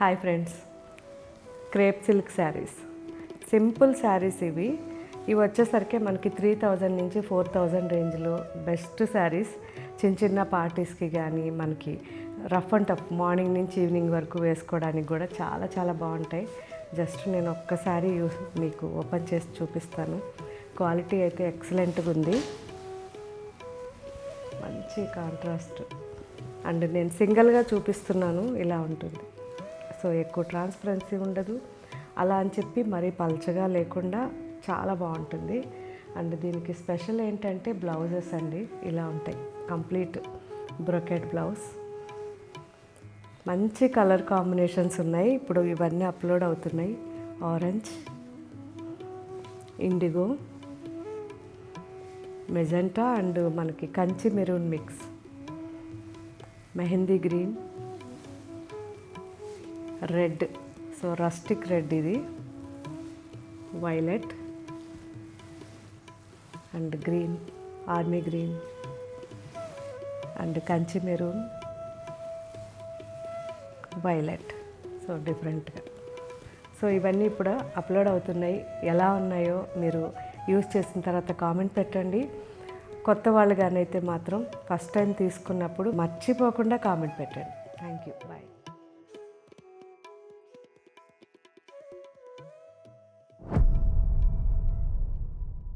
Hi friends, crepe silk saris, simple saris ఇవి వచ్చేసరికి మనకి 3000 నుంచి 4000 రేంజ్లో బెస్ట్ శారీస్. చిన్న చిన్న పార్టీస్కి కానీ మనకి రఫ్ అండ్ టఫ్ మార్నింగ్ నుంచి ఈవినింగ్ వరకు వేసుకోవడానికి కూడా చాలా చాలా బాగుంటాయి. జస్ట్ నేను ఒక్కసారి మీకు ఓపెన్ చేసి చూపిస్తాను. క్వాలిటీ అయితే ఎక్సలెంట్గా ఉంది, మంచి కాంట్రాస్ట్. అండ్ నేను సింగిల్గా చూపిస్తున్నాను, ఇలా ఉంటుంది. సో ఎక్కువ ట్రాన్స్పరెన్సీ ఉండదు, అలా అని చెప్పి మరీ పల్చగా లేకుండా చాలా బాగుంటుంది. అండ్ దీనికి స్పెషల్ ఏంటంటే బ్లౌజెస్ అండి ఇలా ఉంటాయి, కంప్లీట్ బ్రొకెట్ బ్లౌజ్. మంచి కలర్ కాంబినేషన్స్ ఉన్నాయి, ఇప్పుడు ఇవన్నీ అప్లోడ్ అవుతున్నాయి. ఆరెంజ్, ఇండిగో, మెజెంటా అండ్ మనకి Kanchi maroon mix, mehndi green, red, so rustic red ఇది, violet and green, army green and Kanchi maroon, violet. So డిఫరెంట్గా. సో ఇవన్నీ ఇప్పుడు అప్లోడ్ అవుతున్నాయి. ఎలా ఉన్నాయో మీరు యూజ్ చేసిన తర్వాత కామెంట్ పెట్టండి. కొత్త వాళ్ళుగానైతే మాత్రం ఫస్ట్ టైం తీసుకున్నప్పుడు మర్చిపోకుండా కామెంట్ పెట్టండి. Thank you, bye.